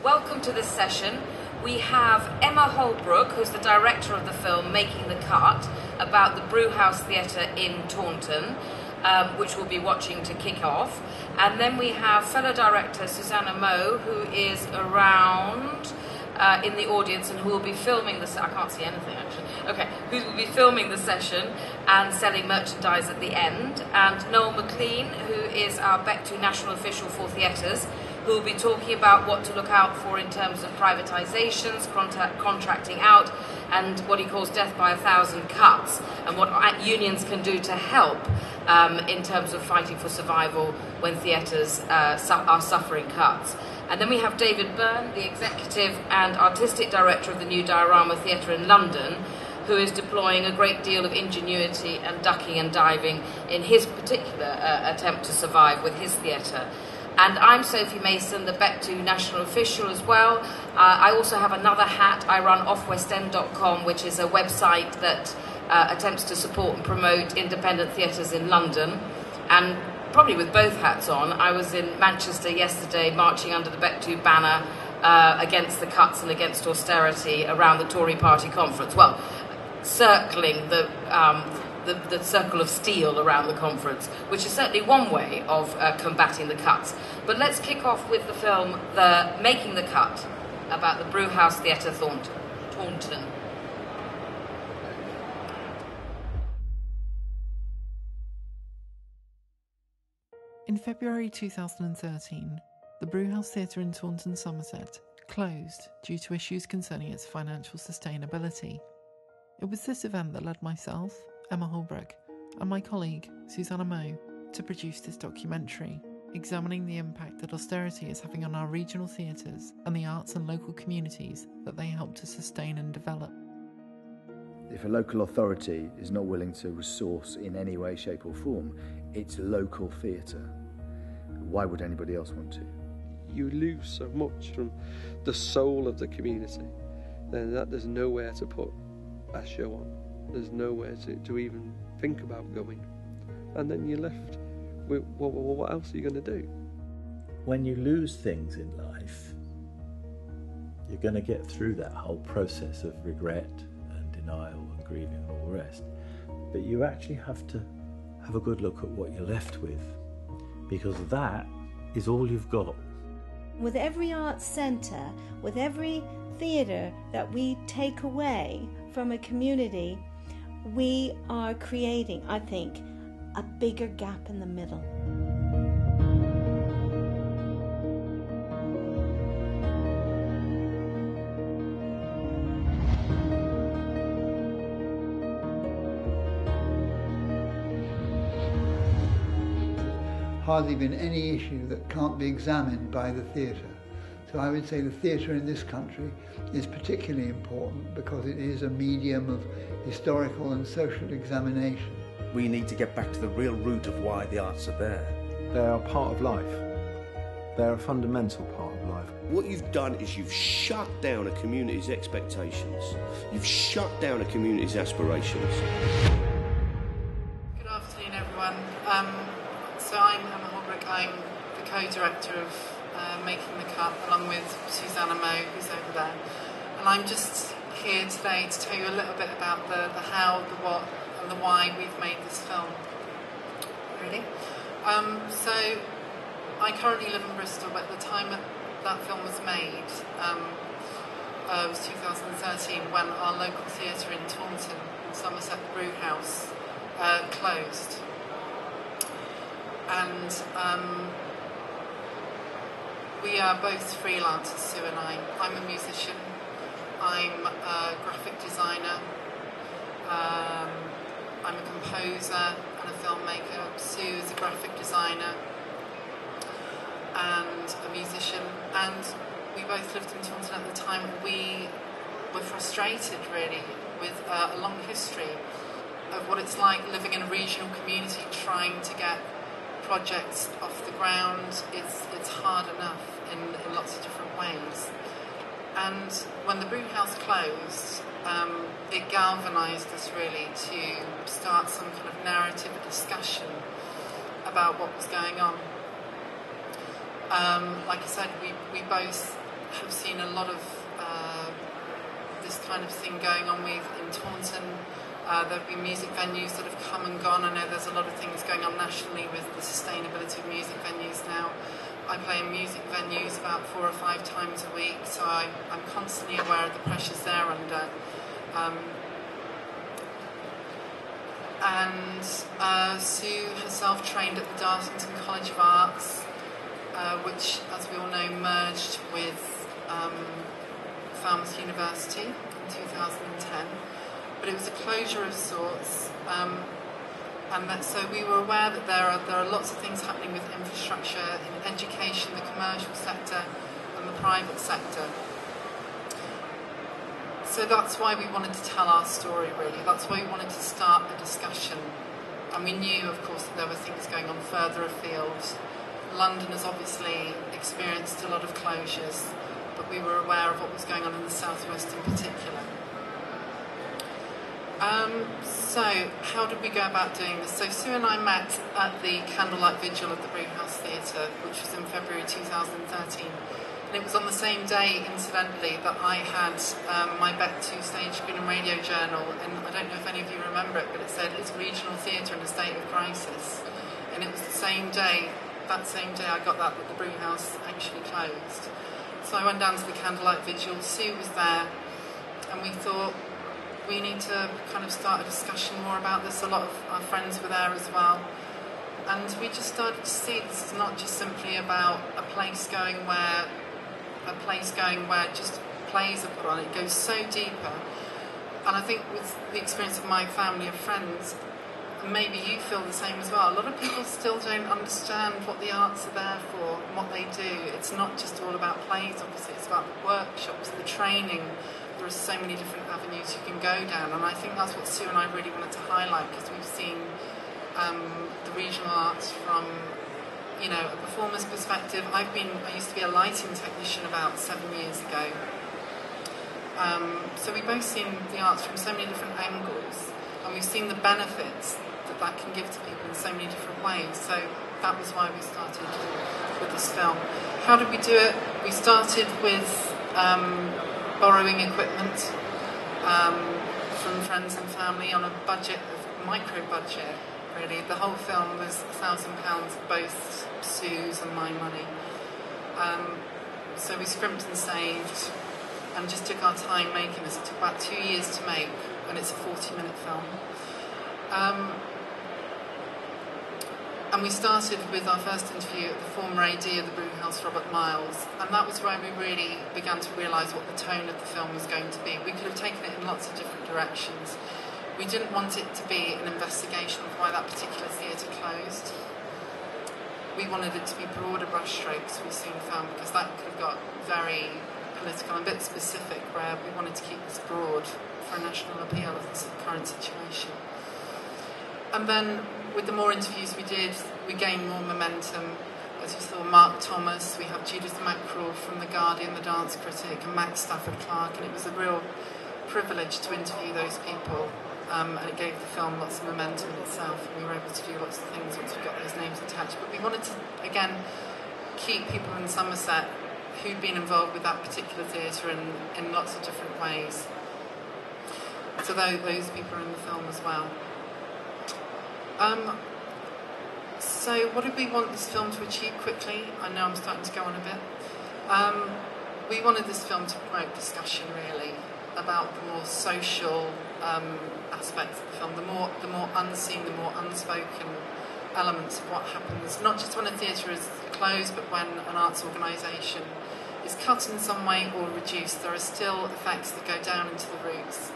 welcome to this session. We have Emma Holbrook, who's the director of the film Making the Cut, about the Brewhouse Theatre in Taunton, which we'll be watching to kick off. And then we have fellow director Susanna Moe, who is around in the audience and who will be filming this. I can't see anything actually. Okay, who will be filming the session and selling merchandise at the end. And Noel McLean, who is our BECTU national official for theatres, who will be talking about what to look out for in terms of privatisations, contracting out, and what he calls death by 1,000 cuts, and what unions can do to help in terms of fighting for survival when theatres are suffering cuts. And then we have David Byrne, the executive and artistic director of the new Diorama Theatre in London, who is deploying a great deal of ingenuity and ducking and diving in his particular attempt to survive with his theatre. And I'm Sophie Mason, the BECTU national official as well. I also have another hat. I run offwestend.com, which is a website that attempts to support and promote independent theatres in London. And probably with both hats on, I was in Manchester yesterday marching under the BECTU banner against the cuts and against austerity around the Tory party conference. Well, circling the circle of steel around the conference, which is certainly one way of combating the cuts. But let's kick off with the film Making the Cut, about the Brewhouse Theatre Taunton. In February 2013, the Brewhouse Theatre in Taunton, Somerset, closed due to issues concerning its financial sustainability. It was this event that led myself, Emma Holbrook, and my colleague, Susanna Moe, to produce this documentary, examining the impact that austerity is having on our regional theatres and the arts and local communities that they help to sustain and develop. If a local authority is not willing to resource in any way, shape or form its local theatre, why would anybody else want to? You lose so much from the soul of the community, then that there's nowhere to put a show on. There's nowhere to even think about going. And then you're left with, well, what else are you going to do? When you lose things in life, you're going to get through that whole process of regret and denial and grieving and all the rest. But you actually have to have a good look at what you're left with, because that is all you've got. With every arts centre, with every theatre that we take away from a community, we are creating, I think, a bigger gap in the middle. Hardly been any issue that can't be examined by the theatre. So I would say the theatre in this country is particularly important because it is a medium of historical and social examination. We need to get back to the real root of why the arts are there. They are part of life. They're a fundamental part of life. What you've done is you've shut down a community's expectations. You've shut down a community's aspirations. Good afternoon, everyone. So I'm Emma Holbrook. I'm the co-director of Making the Cut, along with Susanna Moe, who's over there. And I'm just here today to tell you a little bit about the how, the what, and the why we've made this film. Really? So I currently live in Bristol, but at the time that film was made, it was 2013, when our local theatre in Taunton, in Somerset, the Brewhouse, closed. And we are both freelancers, Sue and I. I'm a musician, I'm a graphic designer, I'm a composer and a filmmaker. Sue is a graphic designer and a musician, and we both lived in Taunton at the time. We were frustrated, really, with a long history of what it's like living in a regional community, trying to get projects off the ground. It's hard enough in lots of different ways. And when the Brewhouse closed, it galvanised us really to start some kind of narrative discussion about what was going on. Like I said, we both have seen a lot of this kind of thing going on with in Taunton. There have been music venues that have come and gone. I know there's a lot of things going on nationally with the sustainability of music venues now. I play in music venues about 4 or 5 times a week, so I'm constantly aware of the pressures they're under. And Sue herself trained at the Dartington College of Arts, which, as we all know, merged with Falmouth University in 2010. But it was a closure of sorts, so we were aware that there are lots of things happening with infrastructure in education, the commercial sector and the private sector. So that's why we wanted to tell our story, really. That's why we wanted to start a discussion. And we knew, of course, that there were things going on further afield. London has obviously experienced a lot of closures, but we were aware of what was going on in the southwest in particular. So how did we go about doing this? So Sue and I met at the candlelight vigil of the Brewhouse Theatre, which was in February 2013. And it was on the same day, incidentally, that I had my BECTU stage screen and radio journal, and I don't know if any of you remember it, but it said it's regional theatre in a state of crisis. And it was the same day, that same day I got that the Brewhouse actually closed. So I went down to the candlelight vigil, Sue was there, and we thought, we need to kind of start a discussion more about this. A lot of our friends were there as well. And we just started to see this is not just simply about a place going where just plays are put on. It goes so deeper. And I think with the experience of my family and friends, and maybe you feel the same as well, a lot of people still don't understand what the arts are there for and what they do. It's not just all about plays, obviously, it's about the workshops, the training. There are so many different avenues you can go down, and I think that's what Sue and I really wanted to highlight, because we've seen the regional arts from, a performer's perspective. I used to be a lighting technician about 7 years ago. So we've both seen the arts from so many different angles, and we've seen the benefits that can give to people in so many different ways. So that was why we started with this film. How did we do it? We started with borrowing equipment from friends and family on a budget, of micro budget, really. The whole film was £1,000, both Sue's and my money. So we scrimped and saved and just took our time making this. It took about 2 years to make, and it's a 40-minute film. And we started with our first interview at the former AD of the Brewhouse, Robert Miles, and that was where we really began to realise what the tone of the film was going to be. We could have taken it in lots of different directions. We didn't want it to be an investigation of why that particular theatre closed. We wanted it to be broader brushstrokes, we soon found, because that could have got very political and a bit specific, where we wanted to keep this broad for a national appeal of the current situation. And then, with the more interviews we did, we gained more momentum. As you saw, Mark Thomas, we have Judith Mackerel from The Guardian, the dance critic, and Max Stafford Clark, and it was a real privilege to interview those people, and it gave the film lots of momentum in itself, and we were able to do lots of things once we got those names attached. But we wanted to, again, keep people in Somerset who'd been involved with that particular theatre in lots of different ways. So those people are in the film as well. So what did we want this film to achieve quickly? I know I'm starting to go on a bit. We wanted this film to promote discussion, really, about the more social aspects of the film, the more unseen, the more unspoken elements of what happens, not just when a theatre is closed, but when an arts organisation is cut in some way or reduced. There are still effects that go down into the roots,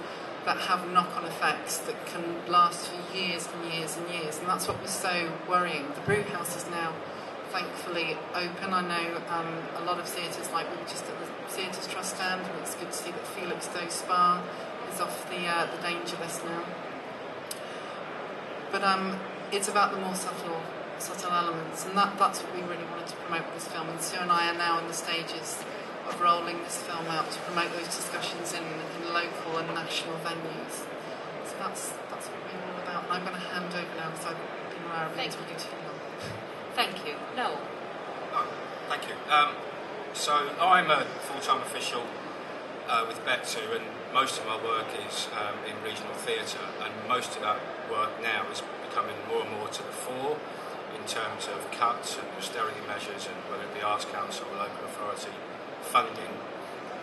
that have knock-on effects that can last for years and years and years, and that's what was so worrying. The Brewhouse is now thankfully open. I know a lot of theatres, like we were just at the Theatres Trust stand, and it's good to see that Felix Doe Spa is off the danger list now. But it's about the more subtle elements, and that's what we really wanted to promote with this film. And Sue and I are now in the stages of rolling this film out to promote those discussions in local and national venues. So that's what we're all about. And I'm going to hand over now because I've been aware of it talking too long. Thank you. No. Oh, thank you. So I'm a full-time official with BECTU, and most of my work is in regional theatre, and most of that work now is becoming more and more to the fore in terms of cuts and austerity measures, and whether it be Arts Council or local authority funding.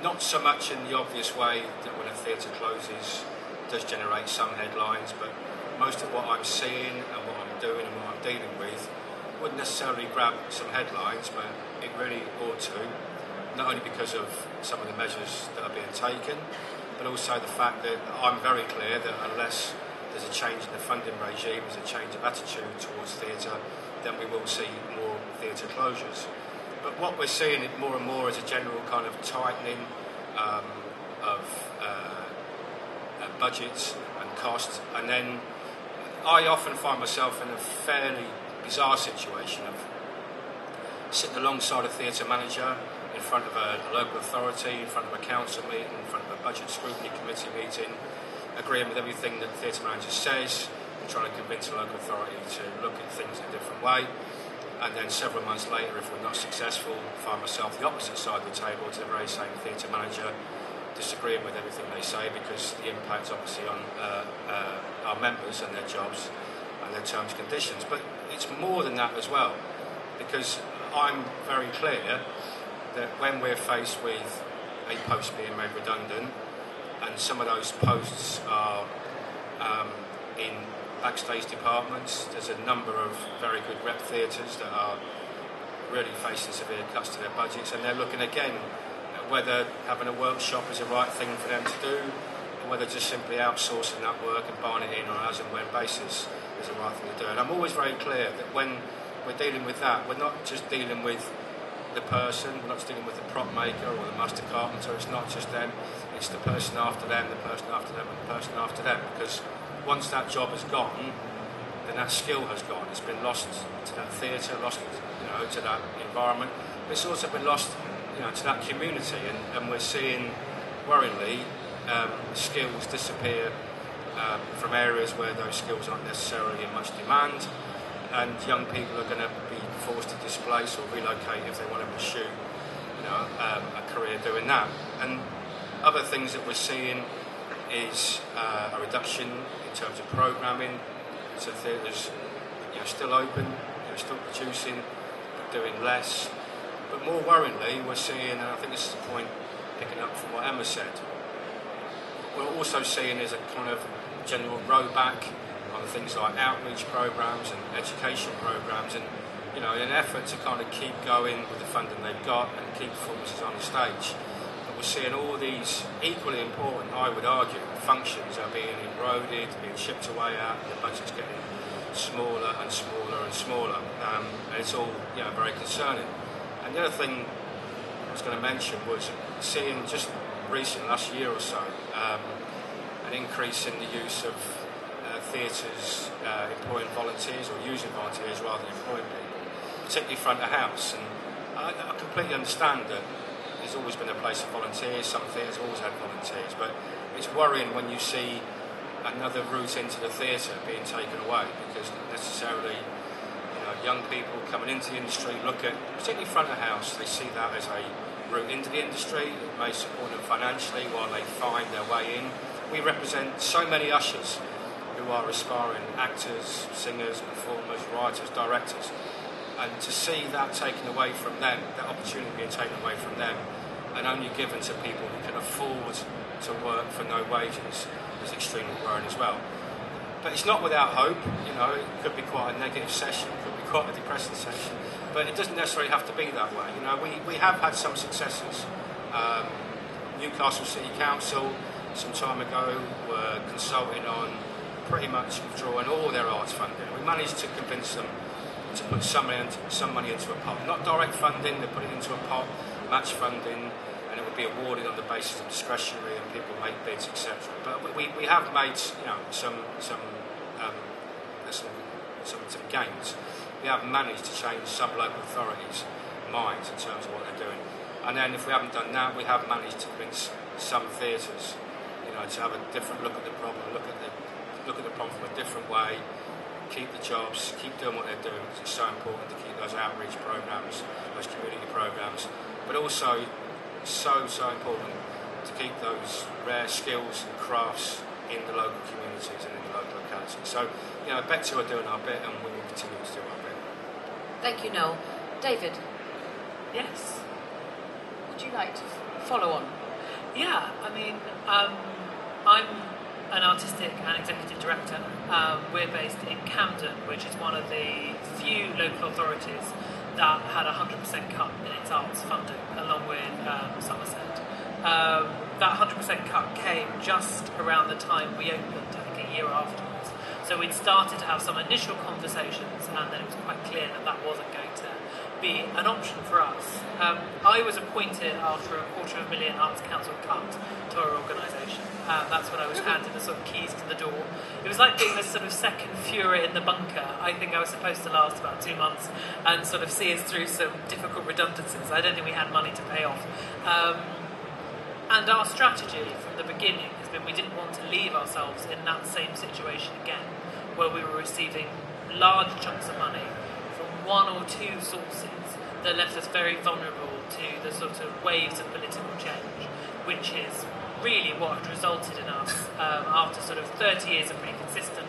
Not so much in the obvious way that when a theatre closes it does generate some headlines, but most of what I'm seeing and what I'm doing and what I'm dealing with wouldn't necessarily grab some headlines, but it really ought to, not only because of some of the measures that are being taken, but also the fact that I'm very clear that unless there's a change in the funding regime, there's a change of attitude towards theatre, then we will see more theatre closures. But what we're seeing more and more is a general kind of tightening of budgets and costs, and then I often find myself in a fairly bizarre situation of sitting alongside a theatre manager in front of a local authority, in front of a council meeting, in front of a budget scrutiny committee meeting, agreeing with everything that the theatre manager says and trying to convince a local authority to look at things in a different way. And then several months later, if we're not successful, find myself the opposite side of the table to the very same theatre manager, disagreeing with everything they say because the impact obviously on our members and their jobs and their terms and conditions. But it's more than that as well, because I'm very clear that when we're faced with a post being made redundant, and some of those posts are in backstage departments, there's a number of very good rep theatres that are really facing severe cuts to their budgets, and they're looking again at whether having a workshop is the right thing for them to do, or whether just simply outsourcing that work and buying it in on an as and when basis is the right thing to do. And I'm always very clear that when we're dealing with that, we're not just dealing with the person, we're not just dealing with the prop maker or the master carpenter, it's not just them, it's the person after them, the person after them, and the person after them, because once that job has gone, then that skill has gone. It's been lost to that theatre, lost, to that environment. But it's also been lost, to that community, and we're seeing, worryingly, skills disappear from areas where those skills aren't necessarily in much demand, and young people are going to be forced to displace or relocate if they want to pursue, a career doing that. And other things that we're seeing is a reduction in terms of programming. So theatres, still open, still producing, but doing less. But more worryingly, we're seeing, and I think this is a point picking up from what Emma said, we're also seeing is a kind of general rowback on things like outreach programmes and education programmes, and in an effort to kind of keep going with the funding they've got and keep performances on the stage. But we're seeing all these equally important, I would argue, functions are being eroded, being chipped away at, and the budget's getting smaller and smaller and smaller, and it's all very concerning. And the other thing I was going to mention was seeing just recently, last year or so, an increase in the use of theatres employing volunteers, or using volunteers rather than employing people, particularly front of house. And I completely understand that there's always been a place for volunteers, some theatres have always had volunteers, but it's worrying when you see another route into the theatre being taken away, because necessarily young people coming into the industry look at, particularly front of house, they see that as a route into the industry. It may support them financially while they find their way in. We represent so many ushers who are aspiring actors, singers, performers, writers, directors, and to see that taken away from them, that opportunity being taken away from them and only given to people who can afford to work for no wages is extremely worrying as well. But it's not without hope. It could be quite a negative session, it could be quite a depressing session, but it doesn't necessarily have to be that way. We have had some successes. Newcastle City Council some time ago were consulting on pretty much withdrawing all their arts funding. We managed to convince them to put some money into a pot. Not direct funding, they put it into a pot, match funding, and it would be awarded on the basis of discretionary and people make bids, etc. But we have made some gains. We have managed to change some local authorities' minds in terms of what they're doing. And then if we haven't done that, we have managed to convince some theatres, to have a different look at the problem, look at the problem from a different way, keep the jobs, keep doing what they're doing, because it's so important to keep those outreach programmes, those community programmes, but also so important to keep those rare skills and crafts in the local communities and in the local localities. So, BECTU are doing our bit, and we will continue to do our bit. Thank you, Noel. David? Yes. Would you like to follow on? Yeah, I mean, I'm an artistic and executive director. We're based in Camden, which is one of the few local authorities that had 100% cut in its arts funding, along with Somerset. That 100% cut came just around the time we opened, I think a year afterwards. So we'd started to have some initial conversations, and then it was quite clear that that wasn't going to be an option for us. I was appointed after a $250,000 Arts Council cut to our organisation. That's when I was handed the sort of keys to the door. It was like being the sort of second Fuhrer in the bunker. I think I was supposed to last about 2 months and sort of see us through some difficult redundancies. I don't think we had money to pay off. And our strategy from the beginning has been we didn't want to leave ourselves in that same situation again, where we were receiving large chunks of money from one or two sources that left us very vulnerable to the sort of waves of political change, which is really what had resulted in us, after sort of 30 years of pretty consistent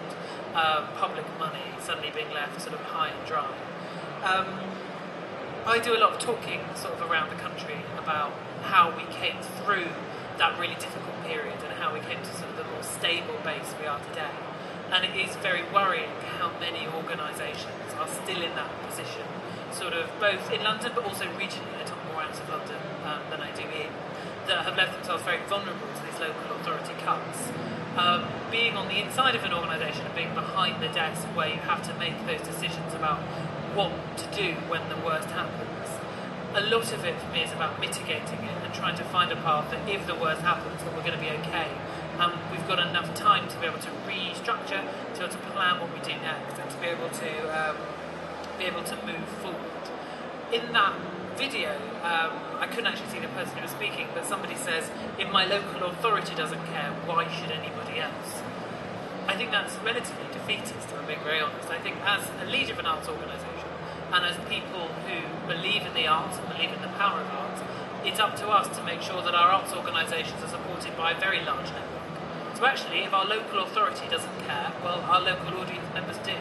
public money, suddenly being left sort of high and dry. I do a lot of talking sort of around the country about how we came through that really difficult period and how we came to sort of the more stable base we are today. And it is very worrying how many organisations are still in that position, sort of both in London but also regionally. I talk more out of London than I do in, that have left themselves very vulnerable to these local authority cuts. Being on the inside of an organisation and being behind the desk where you have to make those decisions about what to do when the worst happens. A lot of it for me is about mitigating it and trying to find a path that if the worst happens, that we're going to be okay. We've got enough time to be able to restructure, to be able to plan what we do next, and to be able to move forward. In that video, I couldn't actually see the person who was speaking, but somebody says, if my local authority doesn't care, why should anybody else? I think that's relatively defeatist, if I'm being very honest. I think as a leader of an arts organisation, and as people who believe in the arts and believe in the power of arts, it's up to us to make sure that our arts organisations are supported by a very large network. So actually, if our local authority doesn't care, well, our local audience members do.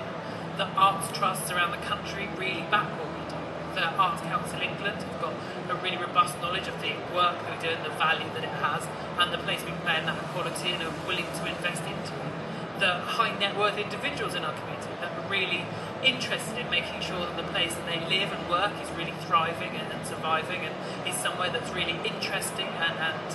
The arts trusts around the country really back what we do. The Arts Council England have got a really robust knowledge of the work we do and the value that it has, and the place we play in that equality, and are willing to invest into it. The high net worth individuals in our community that are really interested in making sure that the place that they live and work is really thriving and surviving and is somewhere that's really interesting and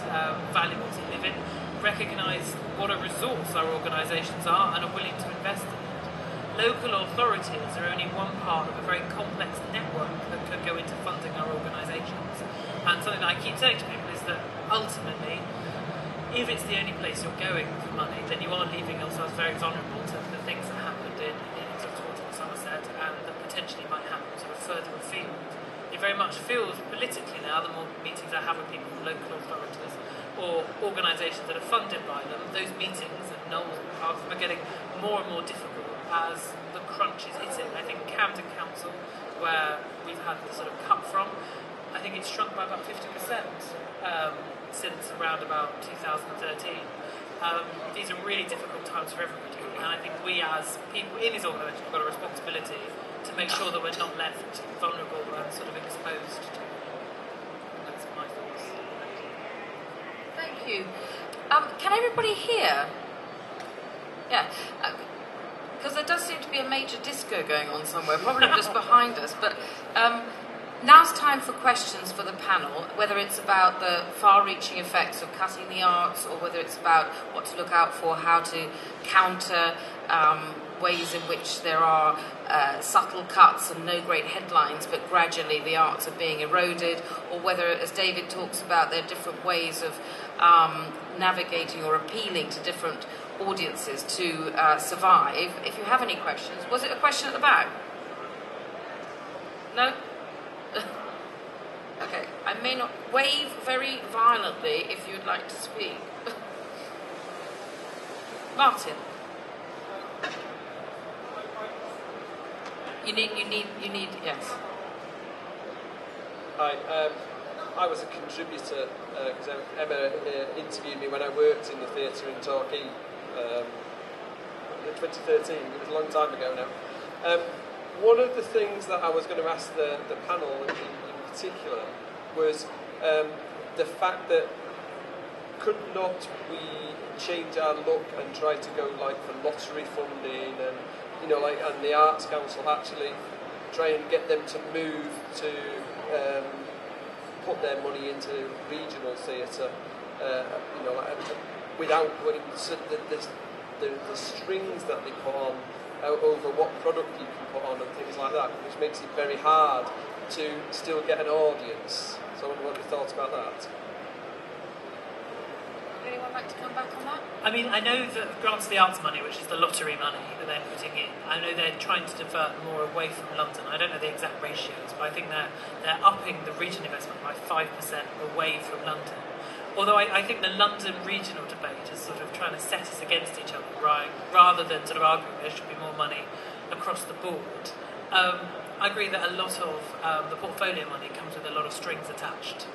valuable to live in, recognise what a resource our organisations are and are willing to invest in it. Local authorities are only one part of a very complex network that could go into funding our organisations. And something that I keep saying to people is that ultimately, if it's the only place you're going for money, then you are leaving yourselves very vulnerable to the things that happened in sort of Taunton, Somerset, and that potentially might happen sort of further afield. It very much feels politically now, the more meetings I have with people from local authorities or organisations that are funded by them, those meetings and Noel's part of them are getting more and more difficult as the crunch is hitting. I think Camden Council, where we've had the sort of cut from, I think it's shrunk by about 50%. Since around about 2013. These are really difficult times for everybody, and I think we as people in this organisation have got a responsibility to make sure that we're not left vulnerable and sort of exposed to. That's my thoughts. Thank you. Can everybody hear? Yeah. Because there does seem to be a major disco going on somewhere, probably just behind us, but now's time for questions for the panel, whether it's about the far-reaching effects of cutting the arts, or whether it's about what to look out for, how to counter ways in which there are subtle cuts and no great headlines, but gradually the arts are being eroded, or whether, as David talks about, there are different ways of navigating or appealing to different audiences to survive. If you have any questions. Was it a question at the back? No? Okay, I may not wave very violently if you'd like to speak. Martin. You need, yes. Hi, I was a contributor because Emma interviewed me when I worked in the theatre in Torquay in 2013. It was a long time ago now. One of the things that I was going to ask the panel in particular was the fact that could not we change our look and try to go like for lottery funding and and the Arts Council actually try and get them to move to put their money into regional theatre, without putting the strings that they put on over what product you can put on and things like that, which makes it very hard to still get an audience. So I wonder what your thoughts about that. Would anyone like to come back on that? I mean, I know that grants of the arts money, which is the lottery money that they're putting in, I know they're trying to divert more away from London. I don't know the exact ratios, but I think they're upping the region investment by 5% away from London. Although I think the London regional debate is sort of trying to set us against each other, right? Rather than sort of arguing there should be more money across the board. I agree that a lot of the portfolio money comes with a lot of strings attached.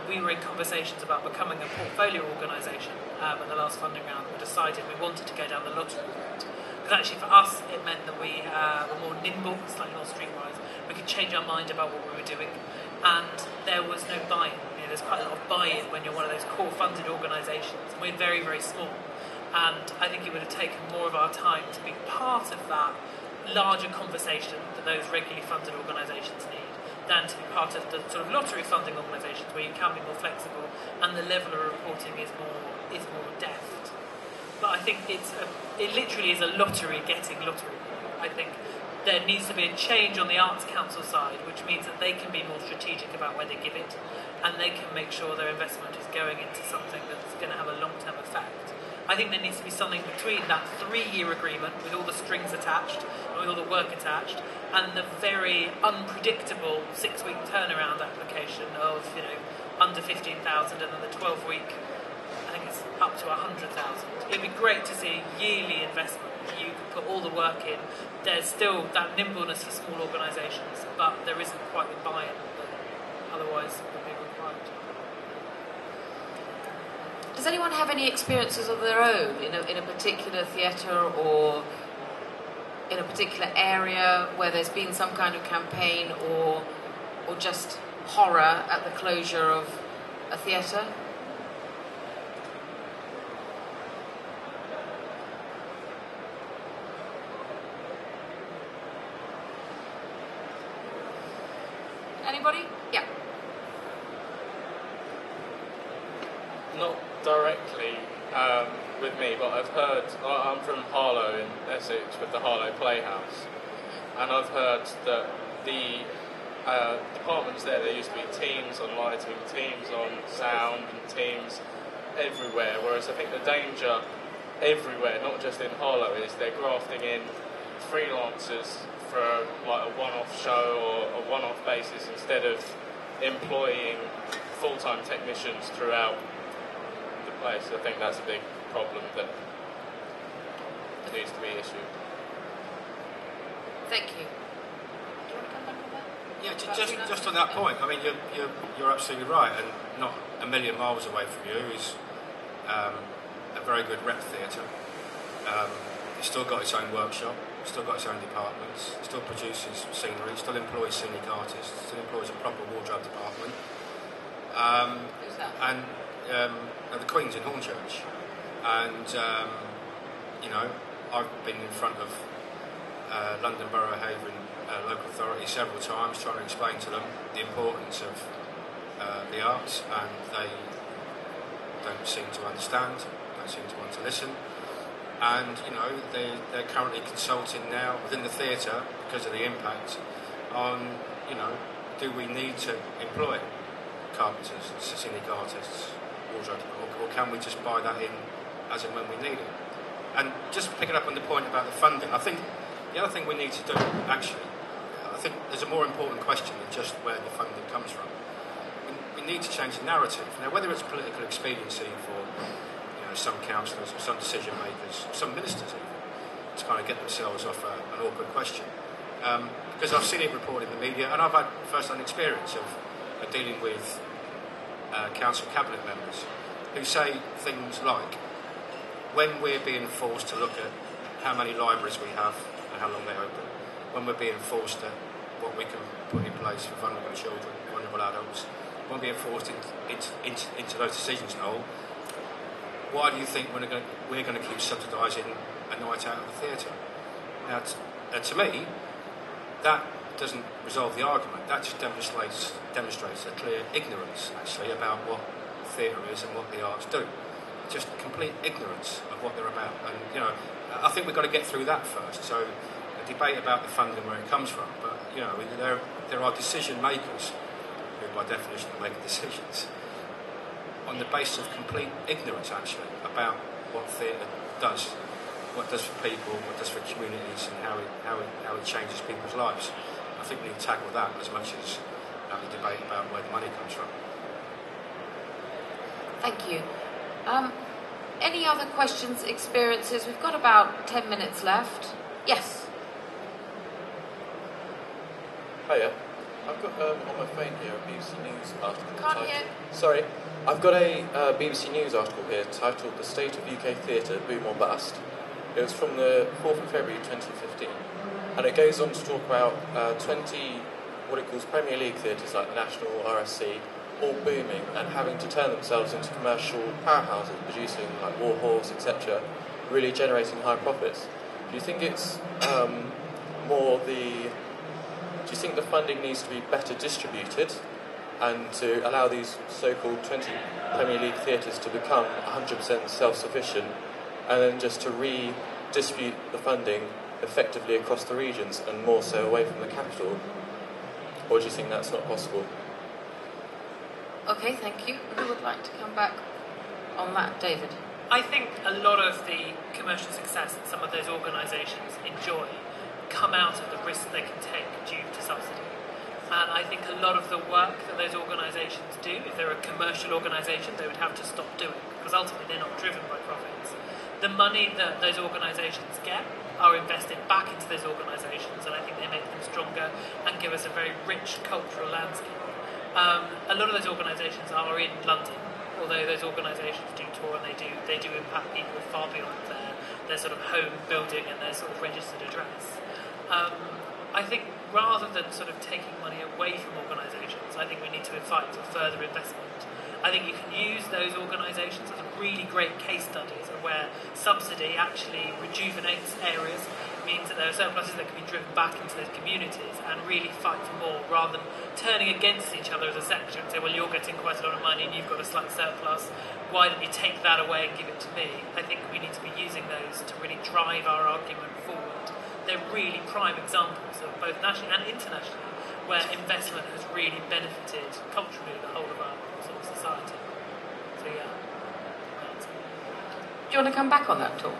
We were in conversations about becoming a portfolio organisation in the last funding round. We decided we wanted to go down the lottery route. Because actually for us it meant that we were more nimble, slightly more streetwise. We could change our mind about what we were doing, and there was no buy-in. There's quite a lot of buy-in when you're one of those core funded organisations. We're very, very small, and I think it would have taken more of our time to be part of that larger conversation that those regularly funded organisations need than to be part of the sort of lottery funding organisations where you can be more flexible and the level of reporting is more deft. But I think it literally is a lottery getting lottery. I think there needs to be a change on the Arts Council side, which means that they can be more strategic about where they give it, and they can make sure their investment is going into something that's going to have a long-term effect. I think there needs to be something between that 3-year agreement with all the strings attached and with all the work attached, and the very unpredictable 6-week turnaround application of under 15,000, and then the 12-week, I think it's up to 100,000. It'd be great to see yearly investment. You can put all the work in. There's still that nimbleness for small organisations, but there isn't quite the buy-in that otherwise would be required. Does anyone have any experiences of their own in a particular theatre or in a particular area where there's been some kind of campaign or just horror at the closure of a theatre? Anybody? Yeah. Not directly with me, but I've heard, I'm from Harlow in Essex with the Harlow Playhouse, and I've heard that the departments there used to be teams on lighting, teams on sound, and teams everywhere, whereas I think the danger everywhere, not just in Harlow, is they're grafting in freelancers for like a one-off show or a one-off basis instead of employing full-time technicians throughout the place. I think that's a big problem that needs to be issued. Thank you. Do you want to come back on that? Yeah, just on that point. I mean, you're absolutely right, and not a million miles away from you is a very good rep theatre. It's still got its own workshop, still got its own departments, still produces scenery, still employs scenic artists, still employs a proper wardrobe department. Who's that? And the Queen's in Hornchurch, and I've been in front of London Borough Haven local authority several times trying to explain to them the importance of the arts, and they don't seem to understand, don't seem to want to listen. And they're currently consulting now within the theatre because of the impact on do we need to employ carpenters, scenic artists, wardrobe, or can we just buy that in as and when we need it? And just picking up on the point about the funding, I think the other thing we need to do, actually, I think there's a more important question than just where the funding comes from. We need to change the narrative. Now, whether it's political expediency for some councillors or some decision makers, or some ministers even, to kind of get themselves off an awkward question. Because I've seen it reported in the media, and I've had first-hand experience of dealing with council cabinet members who say things like, when we're being forced to look at how many libraries we have and how long they open, when we're being forced at what we can put in place for vulnerable children, vulnerable adults, when we're being forced into those decisions, Noel, why do you think we're going to keep subsidising a night out at the theatre? Now, to me, that doesn't resolve the argument. That just demonstrates a clear ignorance, actually, about what theatre is and what the arts do. Just complete ignorance of what they're about. And, you know, I think we've got to get through that first. So, a debate about the funding, where it comes from, but, you know, there are decision makers who, by definition, are making decisions on the basis of complete ignorance, actually, about what theatre does, what it does for people, what it does for communities, and how it changes people's lives. I think we need to tackle that as much as have a debate about where the money comes from. Thank you. Any other questions, experiences? We've got about 10 minutes left. Yes. Hiya. I've got on my phone here a BBC News article. Can't hear. Sorry. I've got a BBC News article here titled "The State of UK Theatre, Boom or Bust." It was from the 4th of February 2015. And it goes on to talk about 20, what it calls Premier League theatres like the National, RSC, all booming and having to turn themselves into commercial powerhouses, producing like War Horse, etc., really generating high profits. Do you think it's do you think the funding needs to be better distributed and to allow these so-called 20 Premier League theatres to become 100% self-sufficient, and then just to redistribute the funding effectively across the regions and more so away from the capital? Or do you think that's not possible? Okay, thank you. Who would like to come back on that, David? I think a lot of the commercial success that some of those organisations enjoy come out of the risk they can take due to subsidy. And I think a lot of the work that those organisations do, if they're a commercial organisation, they would have to stop doing, because ultimately they're not driven by profits. The money that those organisations get are invested back into those organisations, and I think they make them stronger and give us a very rich cultural landscape. A lot of those organisations are in London, although those organisations do tour and they do impact people far beyond their sort of home building and their sort of registered address. I think rather than sort of taking money away from organisations, I think we need to fight for further investment. I think you can use those organisations as really great case studies of where subsidy actually rejuvenates areas, means that there are surpluses that can be driven back into those communities and really fight for more, rather than turning against each other as a sector and say, well, you're getting quite a lot of money and you've got a slight surplus, why don't you take that away and give it to me? I think we need to be using those to really drive our argument forward. They're really prime examples of both nationally and internationally where investment has really benefited culturally the whole of our sort of society. So yeah. Do you want to come back on that at all?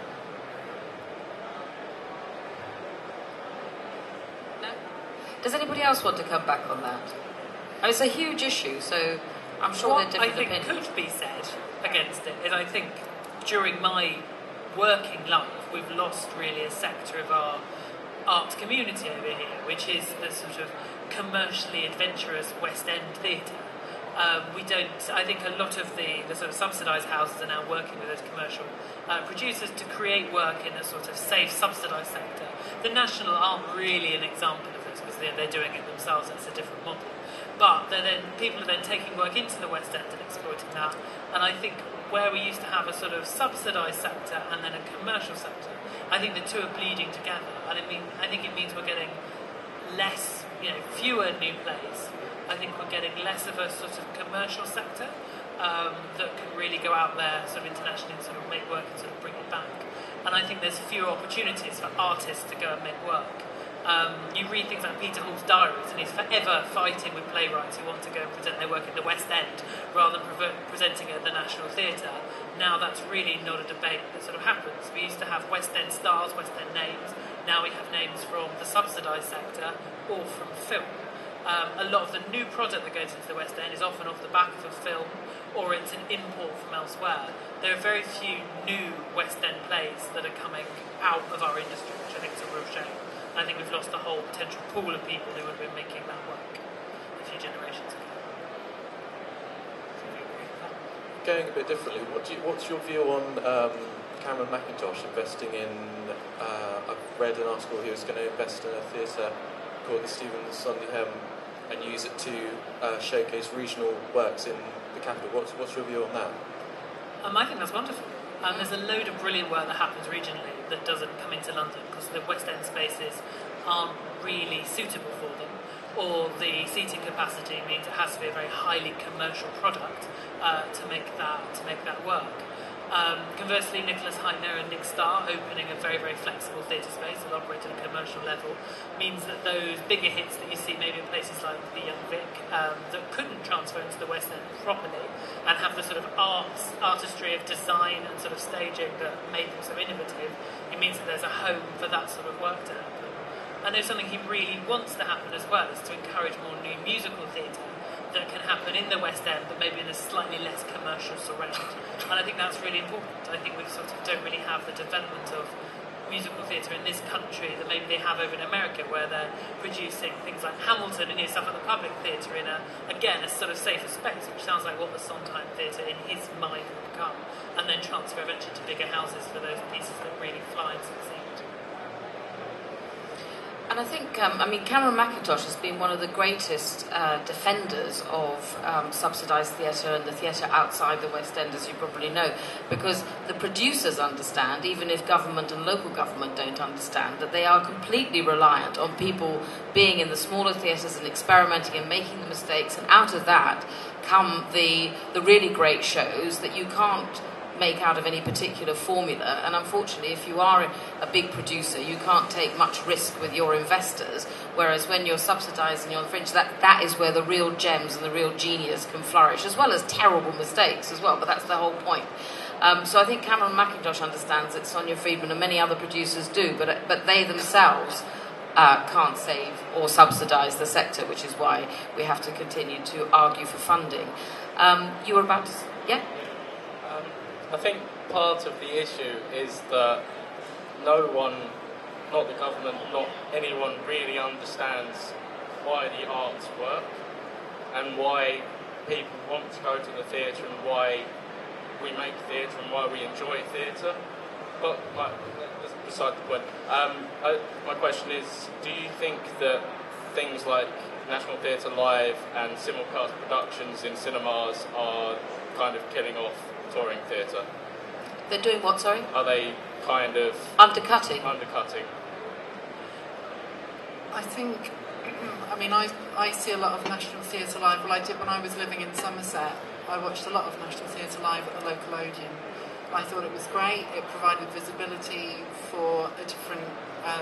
No? Does anybody else want to come back on that? I mean, it's a huge issue, so I'm sure there are different opinions. What I think could be said against it is I think during my working life we've lost really a sector of our arts community over here, which is the sort of commercially adventurous West End theatre. I think a lot of the sort of subsidised houses are now working with those commercial producers to create work in a sort of safe, subsidised sector. The National aren't really an example of this because they're doing it themselves, it's a different model. But people are then taking work into the West End and exploiting that. And I think where we used to have a sort of subsidised sector and then a commercial sector, I think the two are bleeding together. And I think it means we're getting less, fewer new plays. I think we're getting less of a sort of commercial sector that can really go out there sort of internationally and sort of make work and sort of bring it back. And I think there's fewer opportunities for artists to go and make work. You read things like Peter Hall's diaries, and he's forever fighting with playwrights who want to go and present their work in the West End rather than presenting it at the National Theatre. Now that's really not a debate that sort of happens. We used to have West End stars, West End names. Now we have names from the subsidised sector or from film. A lot of the new product that goes into the West End is often off the back of a film, or it's an import from elsewhere. There are very few new West End plays that are coming out of our industry, which I think is a real shame. I think we've lost a whole potential pool of people who would have been making that work a few generations ago. going a bit differently, what's your view on Cameron McIntosh investing in? I've read an article he was going to invest in a theatre called the Stephen Sondheim and use it to showcase regional works in the capital. What's your view on that? I think that's wonderful. There's a load of brilliant work that happens regionally that doesn't come into London because the West End spaces aren't really suitable for them, or the seating capacity means it has to be a very highly commercial product to make that work. Conversely, Nicholas Heitner and Nick Starr opening a very, very flexible theatre space that operates at a commercial level means that those bigger hits that you see maybe in places like the Young Vic that couldn't transfer into the West End properly and have the sort of artistry of design and sort of staging that made them so innovative, it means that there's a home for that sort of work to happen. And there's something he really wants to happen as well, is to encourage more new musical theatre that can happen in the West End, but maybe in a slightly less commercial surround. And I think that's really important. I think we sort of don't really have the development of musical theatre in this country that maybe they have over in America, where they're producing things like Hamilton and stuff at the Public Theatre in a sort of safer space, which sounds like what the Sondheim Theatre in his mind would become, and then transfer eventually to bigger houses for those pieces that really fly and succeed. And I think, Cameron McIntosh has been one of the greatest defenders of subsidised theatre and the theatre outside the West End, as you probably know, because the producers understand, even if government and local government don't understand, that they are completely reliant on people being in the smaller theatres and experimenting and making the mistakes, and out of that come the really great shows that you can't make out of any particular formula. And unfortunately, if you are a big producer, you can't take much risk with your investors, whereas when you're subsidised and you're on the fringe, that is where the real gems and the real genius can flourish, as well as terrible mistakes as well, but that's the whole point. So I think Cameron McIntosh understands it, Sonia Friedman and many other producers do, but they themselves can't save or subsidise the sector, which is why we have to continue to argue for funding. You were about to... Yeah? I think part of the issue is that no one, not the government, not anyone really understands why the arts work and why people want to go to the theatre and why we make theatre and why we enjoy theatre. But that's beside the point. My question is, do you think that things like National Theatre Live and simulcast productions in cinemas are kind of killing off touring theatre? They're doing what, sorry? Are they kind of... Undercutting? I think, I see a lot of National Theatre Live. Well, I did when I was living in Somerset. I watched a lot of National Theatre Live at the local Odeon. I thought it was great. It provided visibility for a different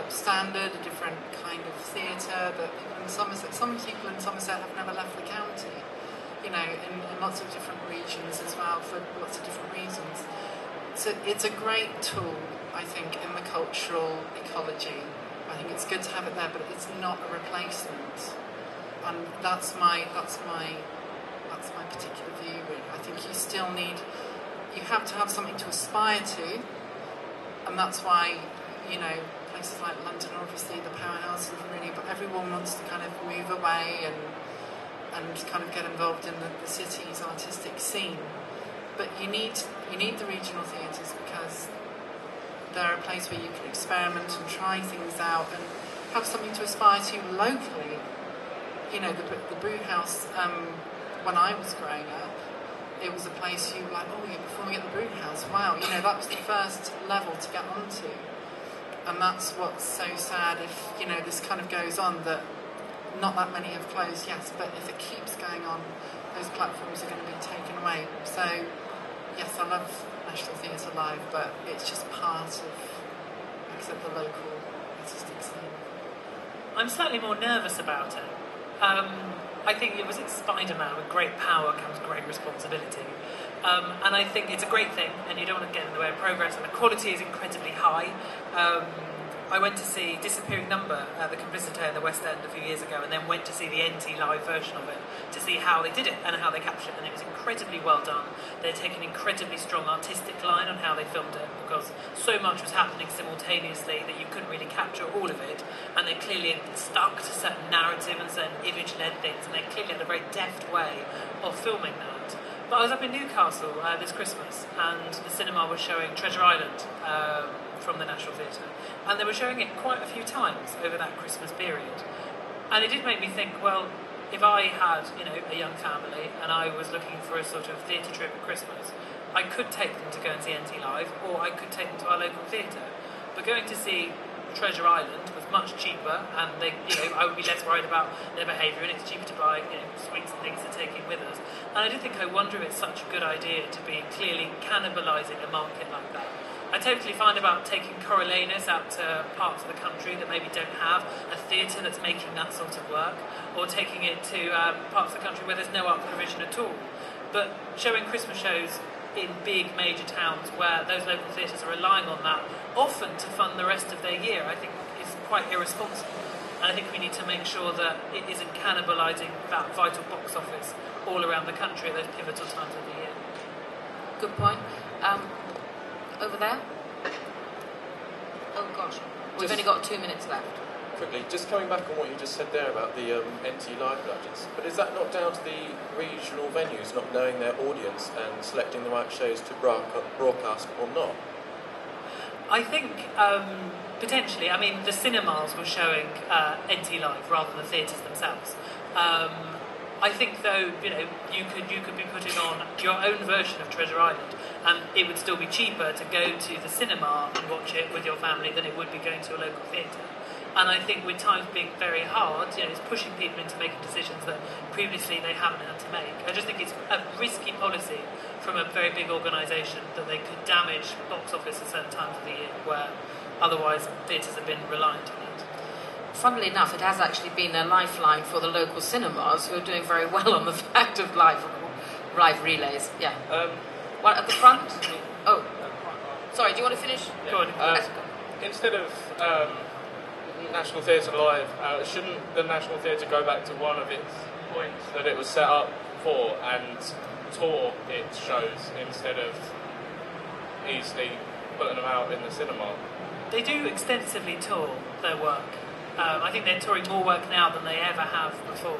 standard, a different kind of theatre that people in Somerset, some people in Somerset have never left the county. In lots of different regions as well, for lots of different reasons. So it's a great tool, I think, in the cultural ecology. I think it's good to have it there, but it's not a replacement. And that's my particular view, really. I think you have to have something to aspire to, and that's why, places like London are obviously the powerhouse of really, but everyone wants to kind of move away and kind of get involved in the city's artistic scene. But you need the regional theatres because they're a place where you can experiment and try things out and have something to aspire to locally. The brew house, when I was growing up, it was a place you were like, oh, you're performing at the brew house. Wow, that was the first level to get onto. And that's what's so sad if, this kind of goes on, that not that many have closed, yes, but if it keeps going on, those platforms are going to be taken away. So, yes, I love National Theatre Live, but it's just part of, like I said, the local artistic scene. I'm slightly more nervous about it. I think it was in Spider-Man, with great power comes great responsibility. And I think it's a great thing, and you don't want to get in the way of progress, and the quality is incredibly high. I went to see Disappearing Number at the Complicité in the West End a few years ago, and then went to see the NT Live version of it to see how they did it and how they captured it, and it was incredibly well done. They take an incredibly strong artistic line on how they filmed it, because so much was happening simultaneously that you couldn't really capture all of it, and they clearly stuck to certain narrative and certain image-led things, and they clearly had a very deft way of filming that. But I was up in Newcastle this Christmas, and the cinema was showing Treasure Island from the National Theatre, and they were showing it quite a few times over that Christmas period. And it did make me think, well, if I had, a young family and I was looking for a sort of theatre trip at Christmas, I could take them to go and see NT Live, or I could take them to our local theatre. But going to see Treasure Island was much cheaper, and I would be less worried about their behaviour, and it's cheaper to buy sweets and things to take in with us. And I do think, I wonder if it's such a good idea to be clearly cannibalising a market like that. I totally find about taking Coriolanus out to parts of the country that maybe don't have a theatre that's making that sort of work, or taking it to parts of the country where there's no art provision at all. But showing Christmas shows in big major towns where those local theatres are relying on that, often to fund the rest of their year, I think is quite irresponsible. And I think we need to make sure that it isn't cannibalising that vital box office all around the country at those pivotal times of the year. Good point. Over there? Oh gosh, we've only got 2 minutes left. Quickly, just coming back on what you just said there about the NT Live budgets, but is that not down to the regional venues not knowing their audience and selecting the right shows to broadcast or not? I think potentially. I mean, the cinemas were showing NT Live rather than the theatres themselves. I think, though, you could be putting on your own version of Treasure Island, and it would still be cheaper to go to the cinema and watch it with your family than it would be going to a local theatre. And I think with times being very hard, it's pushing people into making decisions that previously they haven't had to make. I just think it's a risky policy from a very big organisation that they could damage box office at certain times of the year where otherwise theatres have been reliant on it. Funnily enough, it has actually been a lifeline for the local cinemas, who are doing very well on the fact of live relays. Yeah. Well, at the front? Oh. Sorry, do you want to finish? Yeah. Go on. Instead of National Theatre Live, shouldn't the National Theatre go back to one of its points that it was set up for and tour its shows instead of easily putting them out in the cinema? They do extensively tour their work. I think they're touring more work now than they ever have before.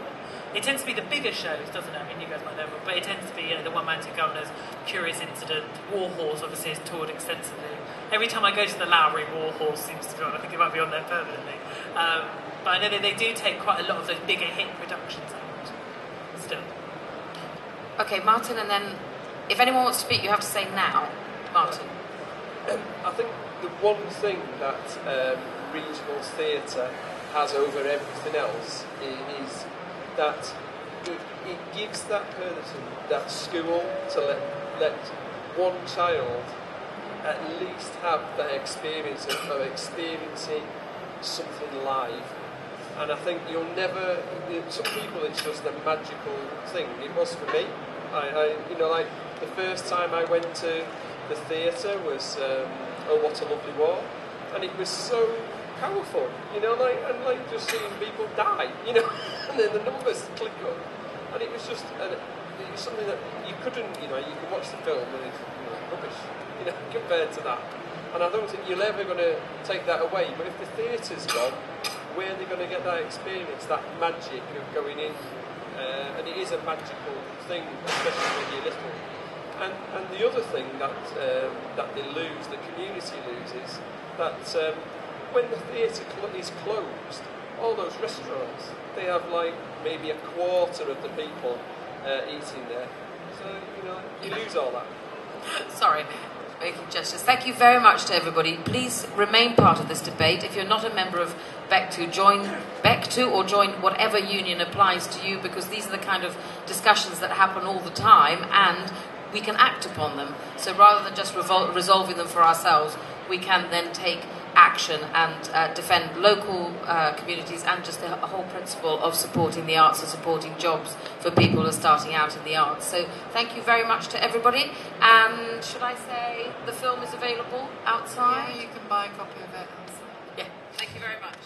It tends to be the bigger shows, doesn't it? I mean, you guys might know, but it tends to be the One-Man to Governors, Curious Incident, Warhorse obviously is toured extensively. Every time I go to the Lowry, Warhorse seems to be on. I think it might be on there permanently. But I know that they do take quite a lot of those bigger hit productions out still. Okay, Martin, and then if anyone wants to speak, you have to say now. Martin. I think the one thing that regional theatre has over everything else is that it gives that person, that school, to let one child at least have that experience of experiencing something live. And I think you'll never, some people it's just a magical thing. It was for me. I like the first time I went to the theatre was Oh What a Lovely War, and it was so powerful, and just seeing people die, and then the numbers click up, and it was just it was something that you couldn't, you could watch the film and it's rubbish, compared to that. And I don't think you're ever going to take that away. But if the theatre's gone, where are they going to get that experience, that magic of going in? And it is a magical thing, especially when you're little. And the other thing that they lose, the community loses, that when the theatre is closed, all those restaurants, they have maybe a quarter of the people eating there. So, you lose all that. Sorry, making gestures. Thank you very much to everybody. Please remain part of this debate. If you're not a member of BECTU, join BECTU or join whatever union applies to you, because these are the kind of discussions that happen all the time and we can act upon them. So rather than just resolving them for ourselves, we can then take action and defend local communities and just the whole principle of supporting the arts and supporting jobs for people who are starting out in the arts. So thank you very much to everybody. And should I say the film is available outside? Yeah, you can buy a copy of it outside. Yeah, thank you very much.